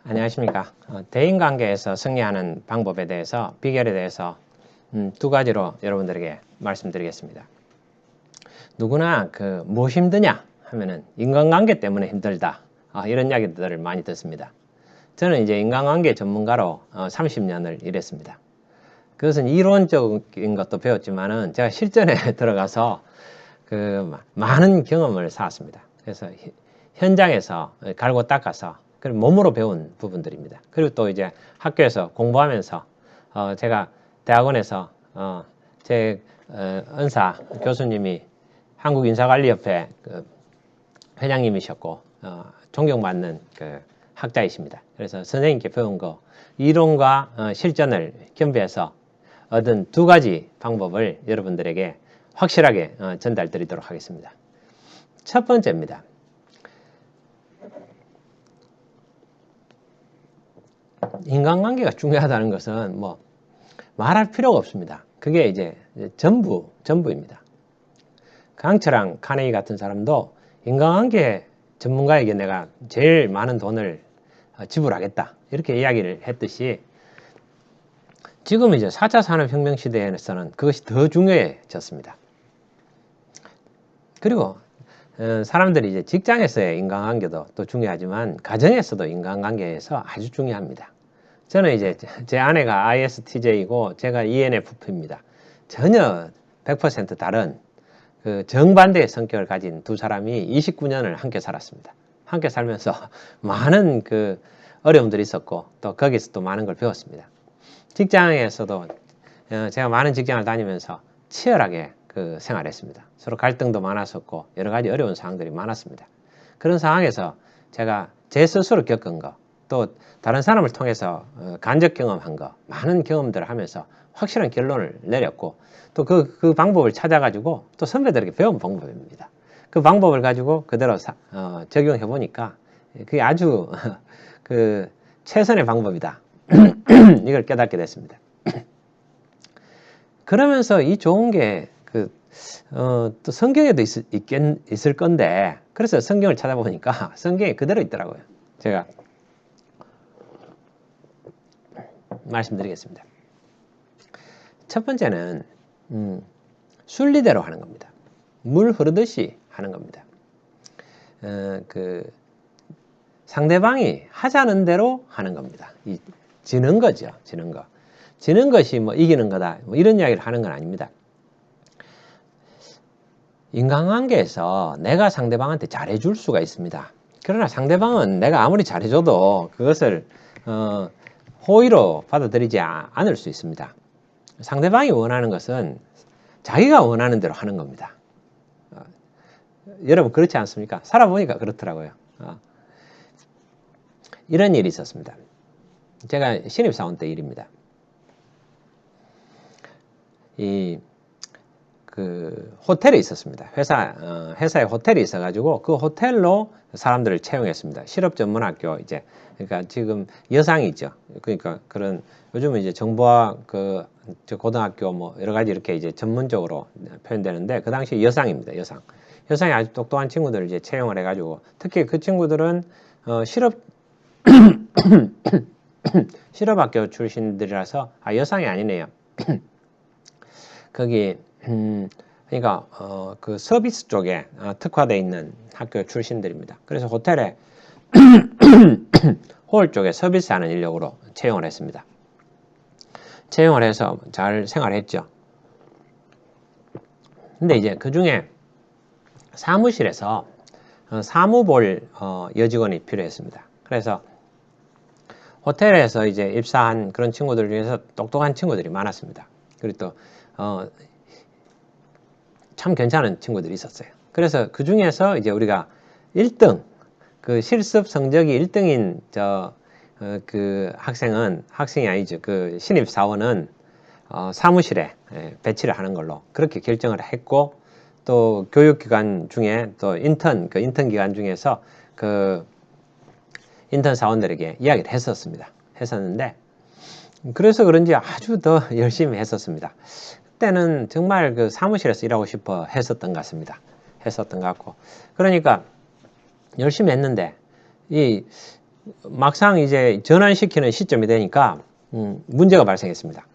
안녕하십니까. 대인관계에서 승리하는 방법에 대해서, 비결에 대해서 두 가지로 여러분들에게 말씀드리겠습니다. 누구나 뭐 힘드냐 하면은 인간관계 때문에 힘들다. 이런 이야기들을 많이 듣습니다. 저는 이제 인간관계 전문가로 30년을 일했습니다. 그것은 이론적인 것도 배웠지만은 제가 실전에 들어가서 많은 경험을 쌓았습니다. 그래서 현장에서 갈고 닦아서 몸으로 배운 부분들입니다. 그리고 또 이제 학교에서 공부하면서 제가 대학원에서 제 은사 교수님이 한국인사관리협회 회장님이셨고 존경받는 학자이십니다. 그래서 선생님께 배운 거 이론과 실전을 겸비해서 얻은 두 가지 방법을 여러분들에게 확실하게 전달드리도록 하겠습니다. 첫 번째입니다. 인간관계가 중요하다는 것은 뭐 말할 필요가 없습니다. 그게 이제 전부입니다. 강철랑 카네기 같은 사람도 인간관계 전문가에게 내가 제일 많은 돈을 지불하겠다 이렇게 이야기를 했듯이 지금 이제 4차 산업혁명 시대에서는 그것이 더 중요해졌습니다. 그리고 사람들이 이제 직장에서의 인간관계도 또 중요하지만 가정에서도 인간관계에서 아주 중요합니다. 저는 이제 제 아내가 ISTJ이고 제가 ENFP입니다. 전혀 100% 다른 정반대의 성격을 가진 두 사람이 29년을 함께 살았습니다. 함께 살면서 많은 어려움들이 있었고 또 거기서 또 많은 걸 배웠습니다. 직장에서도 제가 많은 직장을 다니면서 치열하게 생활했습니다. 서로 갈등도 많았었고 여러 가지 어려운 상황들이 많았습니다. 그런 상황에서 제가 제 스스로 겪은 거, 또 다른 사람을 통해서 간접 경험한 거, 많은 경험들을 하면서 확실한 결론을 내렸고 또 그 방법을 찾아가지고 또 선배들에게 배운 방법입니다. 그 방법을 가지고 그대로 적용해 보니까 그게 아주 최선의 방법이다. 이걸 깨닫게 됐습니다. 그러면서 이 좋은 게 또 성경에도 있을 건데 그래서 성경을 찾아보니까 성경에 그대로 있더라고요. 제가 말씀드리겠습니다. 첫 번째는 순리대로 하는 겁니다. 물 흐르듯이 하는 겁니다. 상대방이 하자는 대로 하는 겁니다. 지는 거죠. 지는 거. 지는 것이 뭐 이기는 거다. 뭐 이런 이야기를 하는 건 아닙니다. 인간관계에서 내가 상대방한테 잘해줄 수가 있습니다. 그러나 상대방은 내가 아무리 잘해줘도 그것을 호의로 받아들이지 않을 수 있습니다. 상대방이 원하는 것은 자기가 원하는 대로 하는 겁니다. 여러분 그렇지 않습니까? 살아보니까 그렇더라고요. 이런 일이 있었습니다. 제가 신입사원 때 일입니다. 호텔에 있었습니다. 회사에 호텔이 있어가지고 그 호텔로 사람들을 채용했습니다. 실업전문학교 그러니까 지금 여상이 있죠. 그러니까 요즘은 이제 정보학 고등학교 뭐 여러 가지 이렇게 이제 전문적으로 표현되는데 그 당시 여상입니다. 여상이 아주 똑똑한 친구들을 이제 채용을 해가지고 특히 그 친구들은 실업학교 출신들이라서 여상이 아니네요. 거기 그러니까 서비스 쪽에 특화되어 있는 학교 출신들입니다. 그래서 호텔에 홀 쪽에 서비스하는 인력으로 채용을 했습니다. 채용을 해서 잘 생활했죠. 근데 이제 그 중에 사무실에서 사무볼 여직원이 필요했습니다. 그래서 호텔에서 이제 입사한 그런 친구들 중에서 똑똑한 친구들이 많았습니다. 그리고 또 참 괜찮은 친구들이 있었어요. 그래서 그 중에서 이제 우리가 1등, 실습 성적이 1등인 학생이 아니죠. 신입사원은 사무실에 배치를 하는 걸로 그렇게 결정을 했고, 또 교육기관 중에 또 인턴 기간 중에서 인턴 사원들에게 이야기를 했었는데, 그래서 그런지 아주 더 열심히 했었습니다. 그때는 정말 사무실에서 일하고 싶어 했었던 것 같습니다. 했었던 것 같고. 그러니까 열심히 했는데 막상 이제 전환시키는 시점이 되니까 문제가 발생했습니다.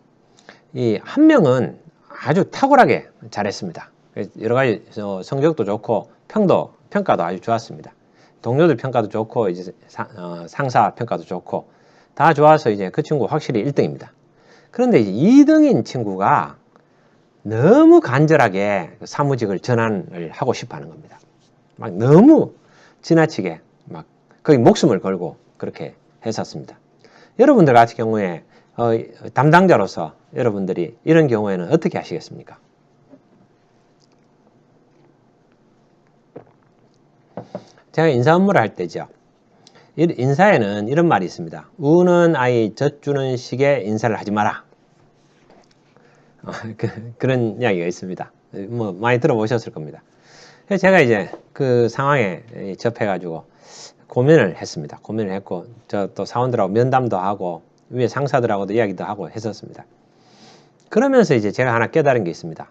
이 한 명은 아주 탁월하게 잘했습니다. 여러 가지 성적도 좋고 평가도 아주 좋았습니다. 동료들 평가도 좋고 이제 상사 평가도 좋고 다 좋아서 이제 그 친구 확실히 1등입니다. 그런데 이제 2등인 친구가 너무 간절하게 사무직을 전환을 하고 싶어 하는 겁니다. 막 너무 지나치게 막 거의 목숨을 걸고 그렇게 했었습니다. 여러분들 같은 경우에 담당자로서 여러분들이 이런 경우에는 어떻게 하시겠습니까? 제가 인사 업무를 할 때죠. 인사에는 이런 말이 있습니다. 우는 아이 젖주는 식의 인사를 하지 마라. 그런 이야기가 있습니다. 뭐 많이 들어보셨을 겁니다. 그래서 제가 이제 그 상황에 접해가지고 고민을 했습니다. 고민을 했고 저 또 사원들하고 면담도 하고 위에 상사들하고도 이야기도 하고 했었습니다. 그러면서 이제 제가 하나 깨달은 게 있습니다.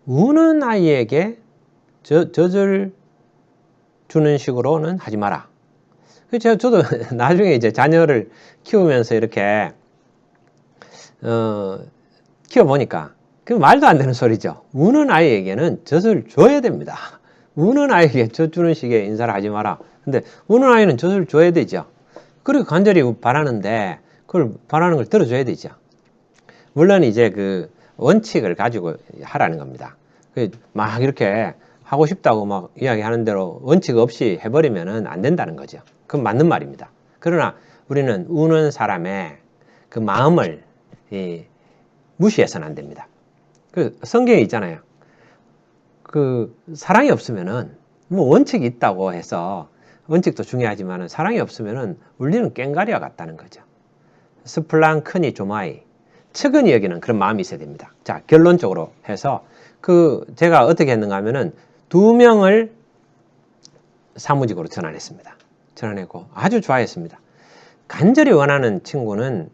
우는 아이에게 젖을 주는 식으로는 하지 마라. 저도 나중에 이제 자녀를 키우면서 이렇게 키워보니까 그 말도 안 되는 소리죠. 우는 아이에게는 젖을 줘야 됩니다. 우는 아이에게 젖 주는 식의 인사를 하지 마라. 근데 우는 아이는 젖을 줘야 되죠. 그리고 간절히 바라는데 그걸 바라는 걸 들어줘야 되죠. 물론 이제 그 원칙을 가지고 하라는 겁니다. 막 이렇게 하고 싶다고 막 이야기하는 대로 원칙 없이 해버리면 안 된다는 거죠. 그건 맞는 말입니다. 그러나 우리는 우는 사람의 그 마음을 무시해서는 안 됩니다. 그 성경에 있잖아요. 그 사랑이 없으면은 뭐 원칙이 있다고 해서 원칙도 중요하지만 사랑이 없으면은 울리는 꽹과리와 같다는 거죠. 스플랑크니 조마이 측은히 여기는 그런 마음이 있어야 됩니다. 자, 결론적으로 해서 제가 어떻게 했는가 하면은 2명을 사무직으로 전환했습니다. 전환했고 아주 좋아했습니다. 간절히 원하는 친구는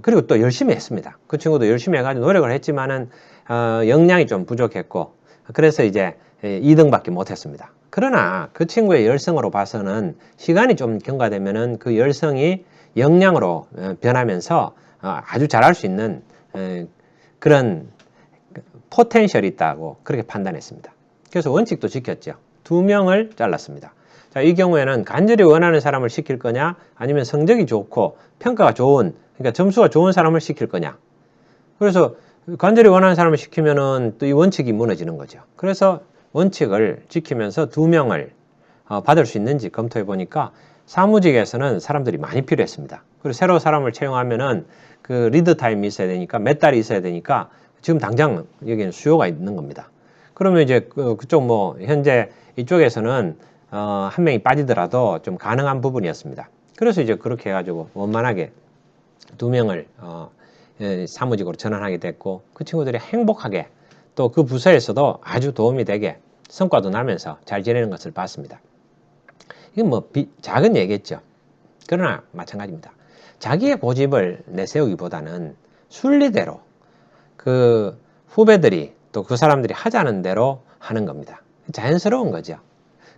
그리고 또 열심히 했습니다. 그 친구도 열심히 해가지고 노력을 했지만은 역량이 좀 부족했고 그래서 이제 2등밖에 못했습니다. 그러나 그 친구의 열성으로 봐서는 시간이 좀 경과되면은 그 열성이 역량으로 변하면서 아주 잘할 수 있는 그런 포텐셜이 있다고 그렇게 판단했습니다. 그래서 원칙도 지켰죠. 2명을 잘랐습니다. 자, 이 경우에는 간절히 원하는 사람을 시킬 거냐 아니면 성적이 좋고 평가가 좋은 그러니까 점수가 좋은 사람을 시킬 거냐. 그래서 간절히 원하는 사람을 시키면은 또 이 원칙이 무너지는 거죠. 그래서 원칙을 지키면서 2명을 받을 수 있는지 검토해 보니까 사무직에서는 사람들이 많이 필요했습니다. 그리고 새로 사람을 채용하면은 그 리드 타임이 있어야 되니까 몇 달이 있어야 되니까 지금 당장 여기는 수요가 있는 겁니다. 그러면 이제 그쪽 뭐 현재 이쪽에서는 한 명이 빠지더라도 좀 가능한 부분이었습니다. 그래서 이제 그렇게 해가지고 원만하게 2명을 사무직으로 전환하게 됐고 그 친구들이 행복하게 또 그 부서에서도 아주 도움이 되게 성과도 나면서 잘 지내는 것을 봤습니다. 이건 뭐 작은 얘기겠죠. 그러나 마찬가지입니다. 자기의 고집을 내세우기보다는 순리대로 그 후배들이 또 그 사람들이 하자는 대로 하는 겁니다. 자연스러운 거죠.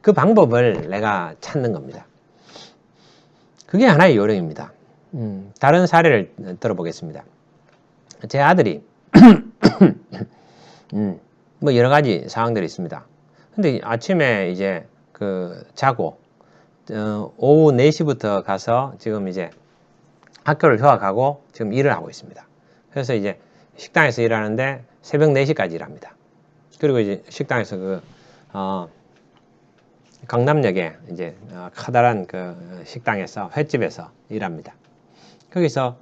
그 방법을 내가 찾는 겁니다. 그게 하나의 요령입니다. 다른 사례를 들어보겠습니다. 제 아들이 뭐 여러 가지 상황들이 있습니다. 근데 아침에 이제 자고 오후 4시부터 가서 지금 이제 학교를 휴학하고 지금 일을 하고 있습니다. 그래서 이제 식당에서 일하는데 새벽 4시까지 일합니다. 그리고 이제 식당에서 강남역에 이제 커다란 그 식당에서 횟집에서 일합니다. 거기서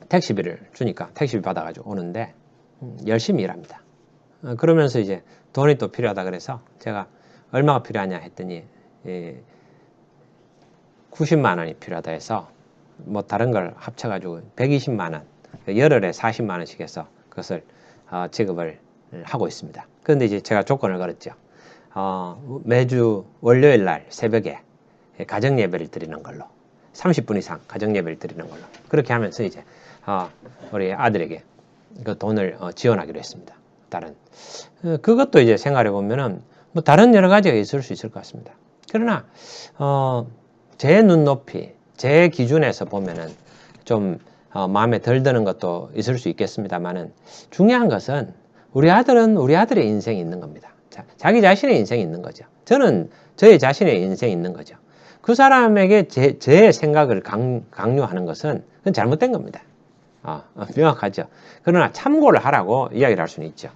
택시비를 주니까 택시비 받아가지고 오는데 열심히 일합니다. 그러면서 이제 돈이 또 필요하다 그래서 제가 얼마가 필요하냐 했더니 90만 원이 필요하다 해서 뭐 다른 걸 합쳐가지고 120만 원, 열흘에 40만 원씩 해서 그것을 지급을 하고 있습니다. 그런데 이제 제가 조건을 걸었죠. 매주 월요일 날 새벽에 가정 예배를 드리는 걸로 30분 이상 가정 예배를 드리는 걸로 그렇게 하면서 이제 우리 아들에게 그 돈을 지원하기로 했습니다. 그것도 이제 생각해 보면은 뭐 다른 여러 가지가 있을 수 있을 것 같습니다. 그러나 제 눈높이, 제 기준에서 보면은 좀 마음에 덜 드는 것도 있을 수 있겠습니다만은 중요한 것은 우리 아들은 우리 아들의 인생이 있는 겁니다. 자기 자신의 인생이 있는 거죠. 저는 저의 자신의 인생이 있는 거죠. 그 사람에게 제 생각을 강요하는 것은 그건 잘못된 겁니다. 명확하죠. 그러나 참고를 하라고 이야기를 할 수는 있죠.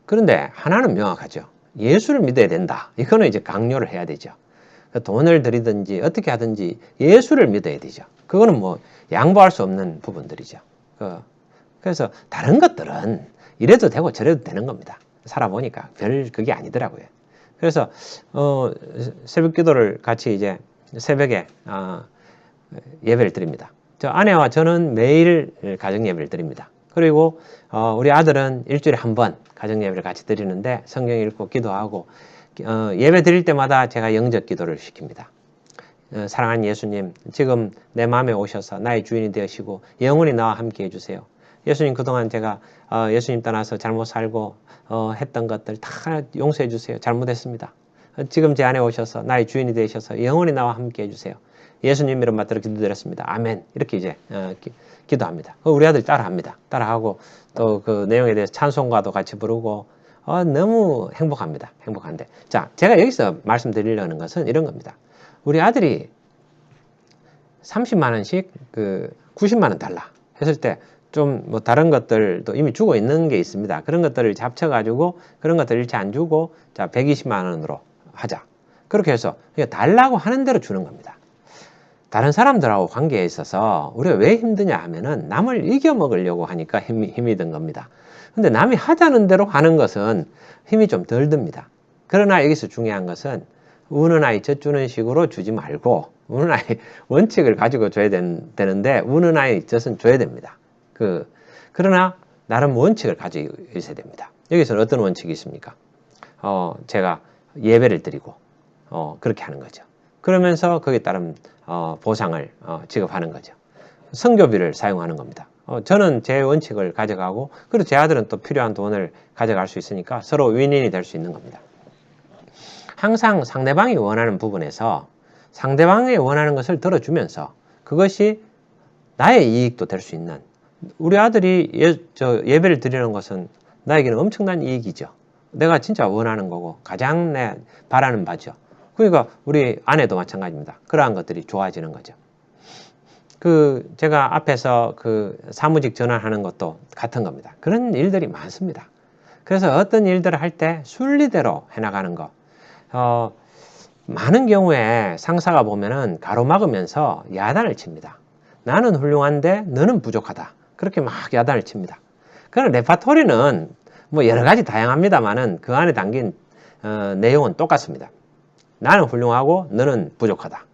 그런데 하나는 명확하죠. 예수를 믿어야 된다. 이거는 이제 강요를 해야 되죠. 돈을 들이든지 어떻게 하든지 예수를 믿어야 되죠. 그거는 뭐 양보할 수 없는 부분들이죠. 그래서 다른 것들은 이래도 되고 저래도 되는 겁니다. 살아보니까 별 그게 아니더라고요. 그래서 새벽 기도를 같이 이제 새벽에 예배를 드립니다. 저 아내와 저는 매일 가정 예배를 드립니다. 그리고 우리 아들은 일주일에 한 번 가정 예배를 같이 드리는데 성경 읽고 기도하고 예배 드릴 때마다 제가 영적 기도를 시킵니다. 사랑하는 예수님, 지금 내 마음에 오셔서 나의 주인이 되시고 영원히 나와 함께 해주세요. 예수님, 그동안 제가 예수님 떠나서 잘못 살고 했던 것들 다 용서해 주세요. 잘못했습니다. 지금 제 안에 오셔서 나의 주인이 되셔서 영원히 나와 함께 해주세요. 예수님 이름 받들어 기도드렸습니다. 아멘. 이렇게 이제 기도합니다. 우리 아들 따라합니다. 따라하고 또 그 내용에 대해서 찬송가도 같이 부르고 너무 행복합니다. 행복한데, 자, 제가 여기서 말씀드리려는 것은 이런 겁니다. 우리 아들이 30만 원씩 90만 원 달라 했을 때 좀 뭐 다른 것들도 이미 주고 있는 게 있습니다. 그런 것들을 합쳐가지고 그런 것들 일체 안 주고 자 120만 원으로 하자. 그렇게 해서 달라고 하는 대로 주는 겁니다. 다른 사람들하고 관계에 있어서 우리가 왜 힘드냐 하면은 남을 이겨먹으려고 하니까 힘이 든 겁니다. 근데 남이 하자는 대로 하는 것은 힘이 좀 덜 듭니다. 그러나 여기서 중요한 것은 우는 아이 젖주는 식으로 주지 말고 우는 아이 원칙을 가지고 줘야 되는데 우는 아이 젖은 줘야 됩니다. 그러나 나름 원칙을 가지고 있어야 됩니다. 여기서는 어떤 원칙이 있습니까? 제가 예배를 드리고 그렇게 하는 거죠. 그러면서 거기에 따른 보상을 지급하는 거죠. 성교비를 사용하는 겁니다. 저는 제 원칙을 가져가고 그리고 제 아들은 또 필요한 돈을 가져갈 수 있으니까 서로 윈윈이 될 수 있는 겁니다. 항상 상대방이 원하는 부분에서 상대방이 원하는 것을 들어주면서 그것이 나의 이익도 될 수 있는, 우리 아들이 예배를 드리는 것은 나에게는 엄청난 이익이죠. 내가 진짜 원하는 거고 가장 내 바라는 바죠. 그러니까 우리 아내도 마찬가지입니다. 그러한 것들이 좋아지는 거죠. 제가 앞에서 사무직 전환하는 것도 같은 겁니다. 그런 일들이 많습니다. 그래서 어떤 일들을 할 때 순리대로 해나가는 거. 많은 경우에 상사가 보면은 가로막으면서 야단을 칩니다. 나는 훌륭한데 너는 부족하다. 그렇게 막 야단을 칩니다. 그런 레파토리는 뭐 여러 가지 다양합니다만은 그 안에 담긴 내용은 똑같습니다. 나는 훌륭하고 너는 부족하다.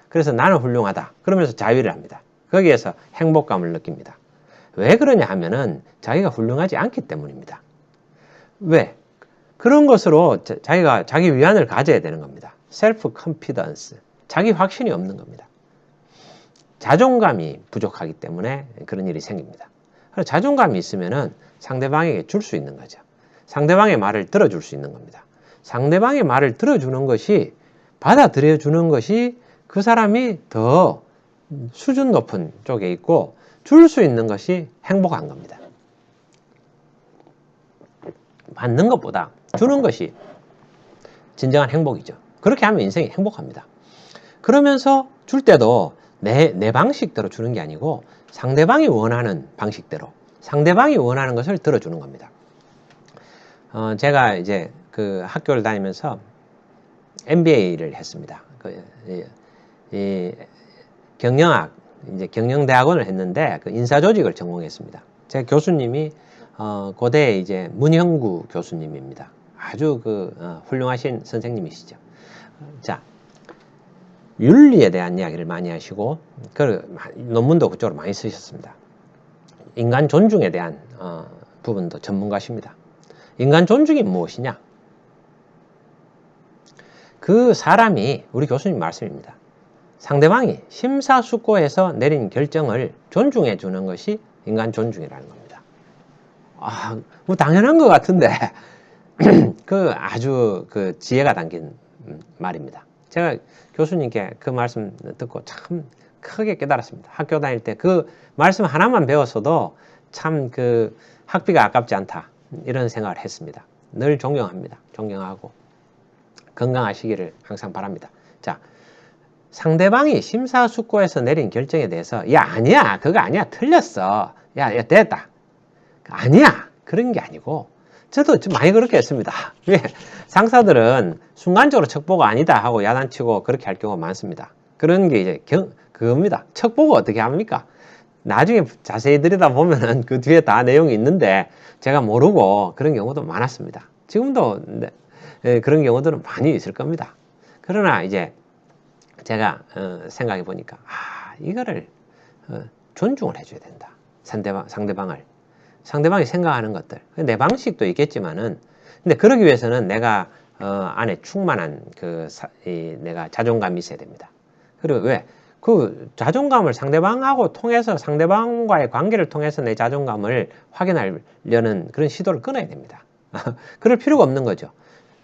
그래서 나는 훌륭하다. 그러면서 자위를 합니다. 거기에서 행복감을 느낍니다. 왜 그러냐 하면은 자기가 훌륭하지 않기 때문입니다. 왜? 그런 것으로 자기가 자기 위안을 가져야 되는 겁니다. 셀프 컨피던스. 자기 확신이 없는 겁니다. 자존감이 부족하기 때문에 그런 일이 생깁니다. 자존감이 있으면은 상대방에게 줄 수 있는 거죠. 상대방의 말을 들어줄 수 있는 겁니다. 상대방의 말을 들어주는 것이, 받아들여 주는 것이 그 사람이 더 수준 높은 쪽에 있고 줄 수 있는 것이 행복한 겁니다. 받는 것보다 주는 것이 진정한 행복이죠. 그렇게 하면 인생이 행복합니다. 그러면서 줄 때도 내 방식대로 주는 게 아니고 상대방이 원하는 방식대로, 상대방이 원하는 것을 들어주는 겁니다. 제가 이제 학교를 다니면서 MBA를 했습니다. 경영학, 이제 경영대학원을 했는데 인사조직을 전공했습니다. 제 교수님이 고대의 이제 문형구 교수님입니다. 아주 훌륭하신 선생님이시죠. 자, 윤리에 대한 이야기를 많이 하시고 논문도 그쪽으로 많이 쓰셨습니다. 인간 존중에 대한 부분도 전문가십니다. 인간 존중이 무엇이냐? 그 사람이, 우리 교수님 말씀입니다. 상대방이 심사숙고해서 내린 결정을 존중해 주는 것이 인간 존중이라는 겁니다. 뭐 당연한 것 같은데 아주 지혜가 담긴 말입니다. 제가 교수님께 그 말씀 듣고 참 크게 깨달았습니다. 학교 다닐 때 그 말씀 하나만 배웠어도 참 그 학비가 아깝지 않다. 이런 생각을 했습니다. 늘 존경합니다. 존경하고 건강하시기를 항상 바랍니다. 자, 상대방이 심사숙고해서 내린 결정에 대해서 야 아니야 그거 아니야 틀렸어 야 됐다 아니야 그런 게 아니고 저도 좀 많이 그렇게 했습니다. 왜? 상사들은 순간적으로 척보고 아니다 하고 야단치고 그렇게 할 경우가 많습니다. 그런 게 이제 그겁니다. 척보고 어떻게 합니까? 나중에 자세히 들여다보면은 그 뒤에 다 내용이 있는데 제가 모르고 그런 경우도 많았습니다. 지금도 그런 경우들은 많이 있을 겁니다. 그러나 이제 제가 생각해 보니까 이거를 존중을 해줘야 된다. 상대방이 생각하는 것들 내 방식도 있겠지만은 근데 그러기 위해서는 내가 안에 충만한 내가 자존감이 있어야 됩니다. 그리고 왜? 그 자존감을 상대방하고 통해서 상대방과의 관계를 통해서 내 자존감을 확인하려는 그런 시도를 끊어야 됩니다. 그럴 필요가 없는 거죠.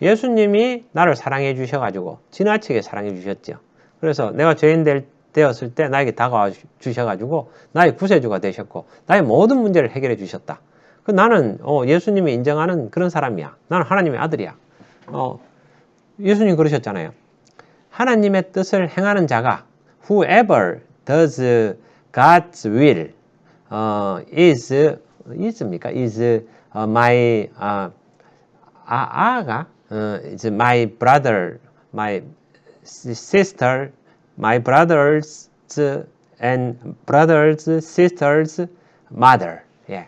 예수님이 나를 사랑해 주셔가지고 지나치게 사랑해 주셨죠. 그래서 내가 죄인 되었을 때 나에게 다가와 주셔가지고 나의 구세주가 되셨고 나의 모든 문제를 해결해 주셨다. 나는 예수님이 인정하는 그런 사람이야. 나는 하나님의 아들이야. 예수님 그러셨잖아요. 하나님의 뜻을 행하는 자가 whoever does God's will is my is my brother, my sister, my brothers and brothers, sisters, mother. 예.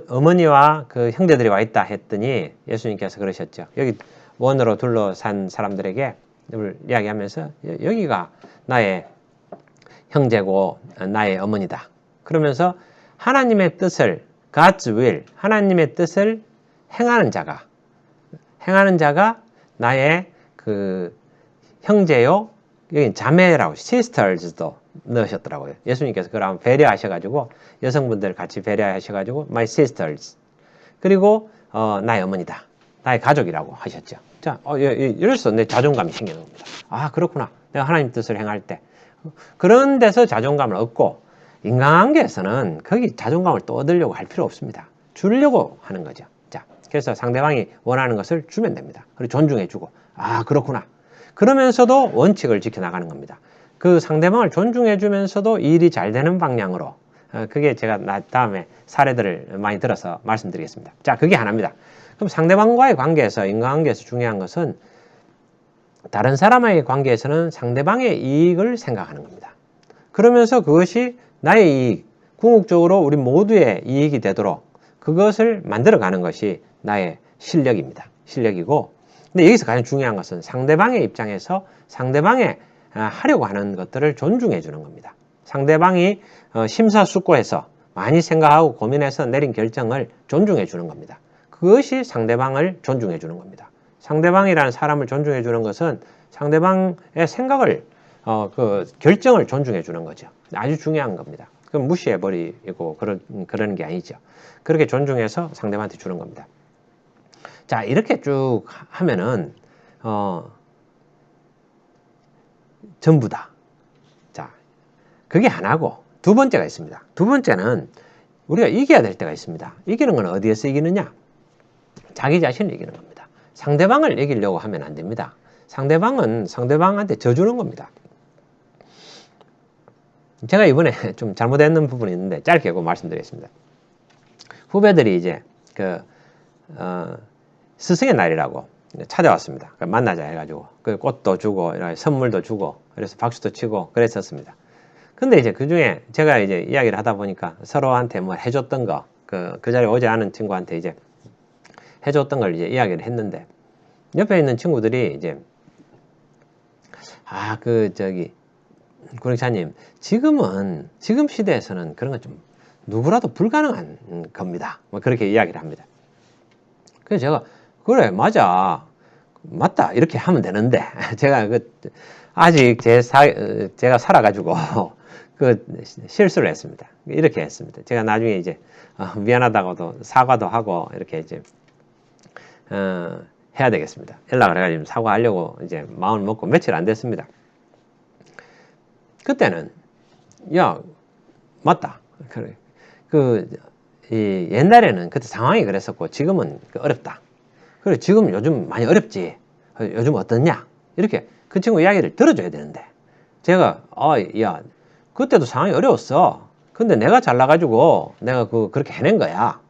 어머니와 그 형제들이 와 있다 했더니 예수님께서 그러셨죠. 여기 원으로 둘러산 사람들에게 이야기하면서 여기가 나의 형제고 나의 어머니다. 그러면서 하나님의 뜻을 God's will, 하나님의 뜻을 행하는 자가 나의 그 형제요, 여기 자매라고 sisters도 넣으셨더라고요. 예수님께서 그걸 배려하셔가지고 여성분들 같이 배려하셔가지고 my sisters 그리고 나의 어머니다, 나의 가족이라고 하셨죠. 자, 이럴수록 내 자존감이 생기는 겁니다. 아 그렇구나. 내가 하나님 뜻을 행할 때 그런 데서 자존감을 얻고 인간관계에서는 거기 자존감을 또 얻으려고 할 필요 없습니다. 주려고 하는 거죠. 자, 그래서 상대방이 원하는 것을 주면 됩니다. 그리고 존중해주고 아 그렇구나. 그러면서도 원칙을 지켜나가는 겁니다. 그 상대방을 존중해주면서도 일이 잘 되는 방향으로 그게 제가 다음에 사례들을 많이 들어서 말씀드리겠습니다. 자, 그게 하나입니다. 그럼 상대방과의 관계에서 인간관계에서 중요한 것은 다른 사람과의 관계에서는 상대방의 이익을 생각하는 겁니다. 그러면서 그것이 나의 이익, 궁극적으로 우리 모두의 이익이 되도록 그것을 만들어가는 것이 나의 실력입니다. 실력이고 근데 여기서 가장 중요한 것은 상대방의 입장에서 상대방의 하려고 하는 것들을 존중해 주는 겁니다. 상대방이 심사숙고해서 많이 생각하고 고민해서 내린 결정을 존중해 주는 겁니다. 그것이 상대방을 존중해 주는 겁니다. 상대방이라는 사람을 존중해 주는 것은 상대방의 생각을 결정을 존중해 주는 거죠. 아주 중요한 겁니다. 그럼 무시해 버리고 그러는 게 아니죠. 그렇게 존중해서 상대방한테 주는 겁니다. 자, 이렇게 쭉 하면은 전부다. 자, 그게 하나고 두 번째가 있습니다. 두 번째는 우리가 이겨야 될 때가 있습니다. 이기는 건 어디에서 이기느냐? 자기 자신을 이기는 겁니다. 상대방을 이기려고 하면 안 됩니다. 상대방은 상대방한테 져주는 겁니다. 제가 이번에 좀 잘못했는 부분이 있는데 짧게 말씀드리겠습니다. 후배들이 이제 스승의 날이라고 찾아왔습니다. 만나자 해가지고 꽃도 주고 선물도 주고 그래서 박수도 치고 그랬었습니다. 근데 이제 그 중에 제가 이제 이야기를 하다 보니까 서로한테 뭐 해줬던 거 그 자리에 오지 않은 친구한테 이제 해줬던 걸 이제 이야기를 했는데 옆에 있는 친구들이 이제 구력차님 지금 시대에서는 그런 건 좀 누구라도 불가능한 겁니다. 뭐 그렇게 이야기를 합니다. 그래서 제가 그래 맞다 이렇게 하면 되는데 제가 아직 제가 살아가지고 실수를 했습니다. 이렇게 했습니다. 제가 나중에 이제 미안하다고도 사과도 하고 이렇게 이제 해야 되겠습니다. 연락을 해가지고 사과하려고 이제 마음을 먹고 며칠 안 됐습니다. 그때는 야 맞다. 그래. 옛날에는 그때 상황이 그랬었고 지금은 어렵다. 그래 지금 요즘 많이 어렵지. 요즘 어떻냐? 이렇게 그 친구 이야기를 들어줘야 되는데 제가 야 그때도 상황이 어려웠어. 근데 내가 잘나가지고 내가 그렇게 해낸 거야.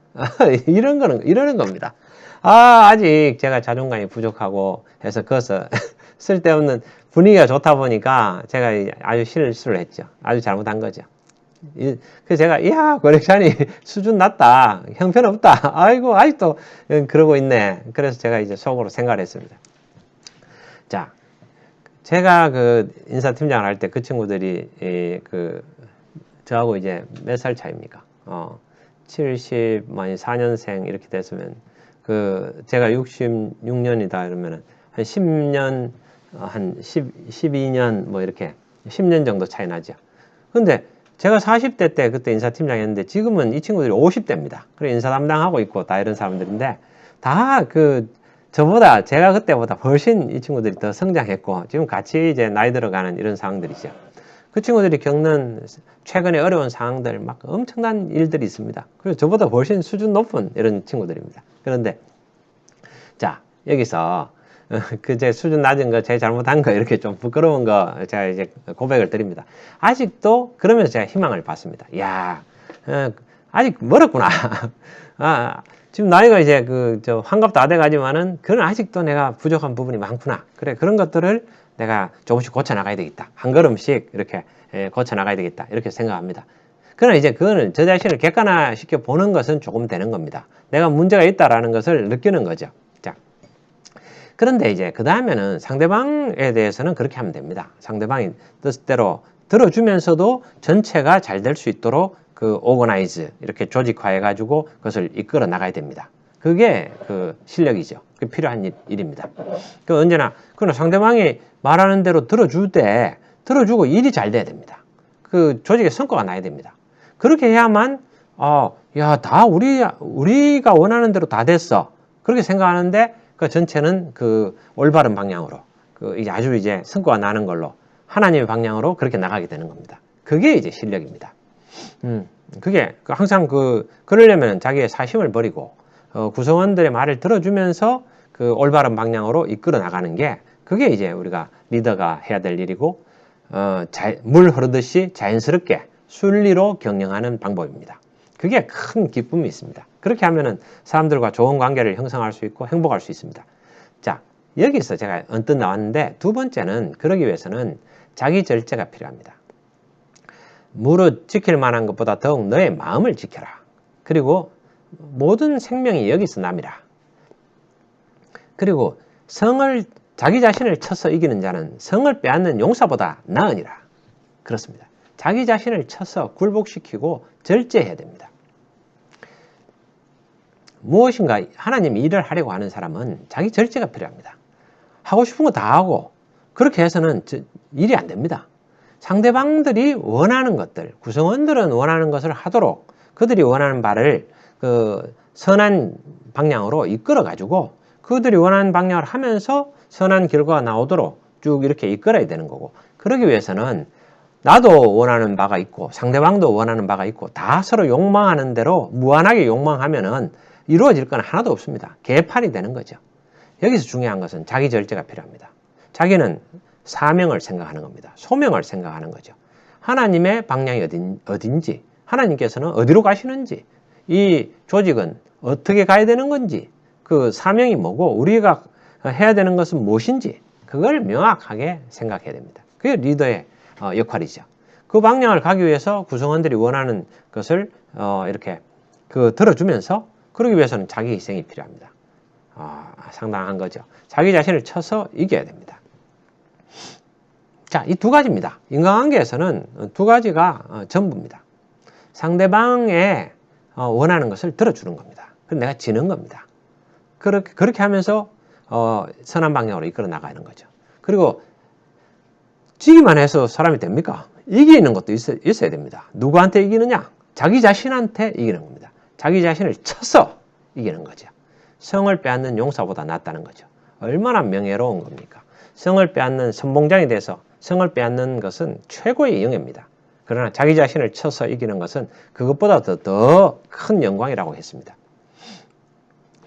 이러는 겁니다. 아직 제가 자존감이 부족하고 해서 그것을 쓸데없는 분위기가 좋다 보니까 제가 아주 실수를 했죠. 아주 잘못한 거죠. 그래서 제가, 이야, 권혁찬이 수준 낮다. 형편없다. 아이고, 아직도 그러고 있네. 그래서 제가 이제 속으로 생각을 했습니다. 자, 제가 인사팀장을 할 때 그 친구들이, 저하고 이제 몇 살 차입니까? 74년생 이렇게 됐으면, 제가 66년이다 이러면은, 한 10년, 한 12년 뭐 이렇게, 10년 정도 차이 나죠. 근데, 제가 40대 때 그때 인사팀장이었는데 지금은 이 친구들이 50대입니다. 그래 인사 담당하고 있고 다 이런 사람들인데 다 저보다 제가 그때보다 훨씬 이 친구들이 더 성장했고 지금 같이 이제 나이 들어가는 이런 상황들이죠. 그 친구들이 겪는 최근에 어려운 상황들 막 엄청난 일들이 있습니다. 그래서 저보다 훨씬 수준 높은 이런 친구들입니다. 그런데 자 여기서 제 수준 낮은 거, 제 잘못한 거, 이렇게 좀 부끄러운 거, 제가 이제 고백을 드립니다. 아직도, 그러면서 제가 희망을 받습니다. 야 아직 멀었구나. 지금 나이가 이제 환갑 다 돼가지만은, 그건 아직도 내가 부족한 부분이 많구나. 그래, 그런 것들을 내가 조금씩 고쳐나가야 되겠다. 한 걸음씩 이렇게 고쳐나가야 되겠다. 이렇게 생각합니다. 그러나 이제 그거는 저 자신을 객관화시켜 보는 것은 조금 되는 겁니다. 내가 문제가 있다라는 것을 느끼는 거죠. 그런데 이제 그 다음에는 상대방에 대해서는 그렇게 하면 됩니다. 상대방이 뜻대로 들어주면서도 전체가 잘 될 수 있도록 오거나이즈 이렇게 조직화해 가지고 그것을 이끌어 나가야 됩니다. 그게 실력이죠. 그게 필요한 일입니다. 언제나 그러나 상대방이 말하는 대로 들어주고 일이 잘 돼야 됩니다. 조직의 성과가 나야 됩니다. 그렇게 해야만 다 우리가 원하는 대로 다 됐어. 그렇게 생각하는데 전체는 올바른 방향으로, 아주 이제 성과가 나는 걸로, 하나님의 방향으로 그렇게 나가게 되는 겁니다. 그게 이제 실력입니다. 그게, 항상 그러려면 자기의 사심을 버리고, 구성원들의 말을 들어주면서 올바른 방향으로 이끌어 나가는 게, 그게 이제 우리가 리더가 해야 될 일이고, 물 흐르듯이 자연스럽게 순리로 경영하는 방법입니다. 그게 큰 기쁨이 있습니다. 그렇게 하면은 사람들과 좋은 관계를 형성할 수 있고 행복할 수 있습니다. 자, 여기서 제가 언뜻 나왔는데 두 번째는 그러기 위해서는 자기 절제가 필요합니다. 무릇 지킬 만한 것보다 더욱 너의 마음을 지켜라. 그리고 모든 생명이 여기서 남이라. 그리고 자기 자신을 쳐서 이기는 자는 성을 빼앗는 용사보다 나으니라. 그렇습니다. 자기 자신을 쳐서 굴복시키고 절제해야 됩니다. 무엇인가 하나님이 일을 하려고 하는 사람은 자기 절제가 필요합니다. 하고 싶은 거 다 하고 그렇게 해서는 일이 안 됩니다. 상대방들이 원하는 것들, 구성원들은 원하는 것을 하도록 그들이 원하는 바를 선한 방향으로 이끌어 가지고 그들이 원하는 방향을 하면서 선한 결과가 나오도록 쭉 이렇게 이끌어야 되는 거고, 그러기 위해서는 나도 원하는 바가 있고 상대방도 원하는 바가 있고 다 서로 욕망하는 대로 무한하게 욕망하면은 이루어질 건 하나도 없습니다. 개판이 되는 거죠. 여기서 중요한 것은 자기 절제가 필요합니다. 자기는 사명을 생각하는 겁니다. 소명을 생각하는 거죠. 하나님의 방향이 어딘지, 하나님께서는 어디로 가시는지, 이 조직은 어떻게 가야 되는 건지, 사명이 뭐고 우리가 해야 되는 것은 무엇인지 그걸 명확하게 생각해야 됩니다. 그게 리더의 역할이죠. 그 방향을 가기 위해서 구성원들이 원하는 것을 이렇게 들어주면서, 그러기 위해서는 자기 희생이 필요합니다. 상당한 거죠. 자기 자신을 쳐서 이겨야 됩니다. 자, 이 두 가지입니다. 인간관계에서는 두 가지가 전부입니다. 상대방의 원하는 것을 들어주는 겁니다. 그럼 내가 지는 겁니다. 그렇게 하면서 선한 방향으로 이끌어 나가는 거죠. 그리고 지기만 해서 사람이 됩니까? 이기는 것도 있어야 됩니다. 누구한테 이기느냐? 자기 자신한테 이기는 겁니다. 자기 자신을 쳐서 이기는 거죠. 성을 빼앗는 용사보다 낫다는 거죠. 얼마나 명예로운 겁니까? 성을 빼앗는 선봉장이 돼서 성을 빼앗는 것은 최고의 영예입니다. 그러나 자기 자신을 쳐서 이기는 것은 그것보다 더 큰 영광이라고 했습니다.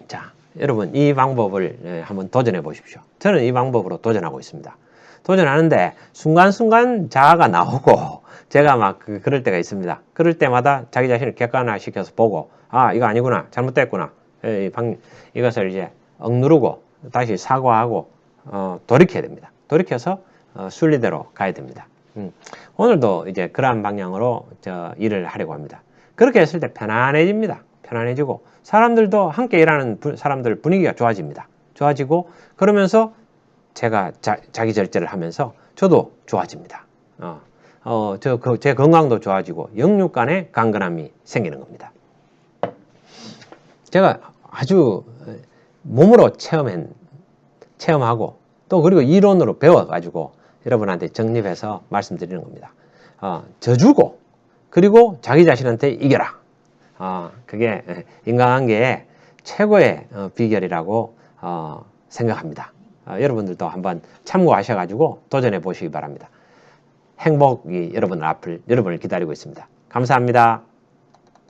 자, 여러분 이 방법을 한번 도전해 보십시오. 저는 이 방법으로 도전하고 있습니다. 도전하는데 순간순간 자아가 나오고 제가 막 그럴 때가 있습니다. 그럴 때마다 자기 자신을 객관화시켜서 보고 아 이거 아니구나 잘못됐구나 이것을 이제 억누르고 다시 사과하고 돌이켜야 됩니다. 돌이켜서 순리대로 가야 됩니다. 오늘도 이제 그러한 방향으로 일을 하려고 합니다. 그렇게 했을 때 편안해집니다. 편안해지고 사람들도 함께 일하는 사람들 분위기가 좋아집니다. 좋아지고 그러면서 제가 자기 절제를 하면서 저도 좋아집니다. 제 건강도 좋아지고 영육 간의 강건함이 생기는 겁니다. 제가 아주 몸으로 체험하고 또 그리고 이론으로 배워가지고 여러분한테 정립해서 말씀드리는 겁니다. 져주고 그리고 자기 자신한테 이겨라. 그게 인간관계의 최고의 비결이라고 생각합니다. 여러분들도 한번 참고하셔가지고 도전해 보시기 바랍니다. 행복이 여러분을 기다리고 있습니다. 감사합니다.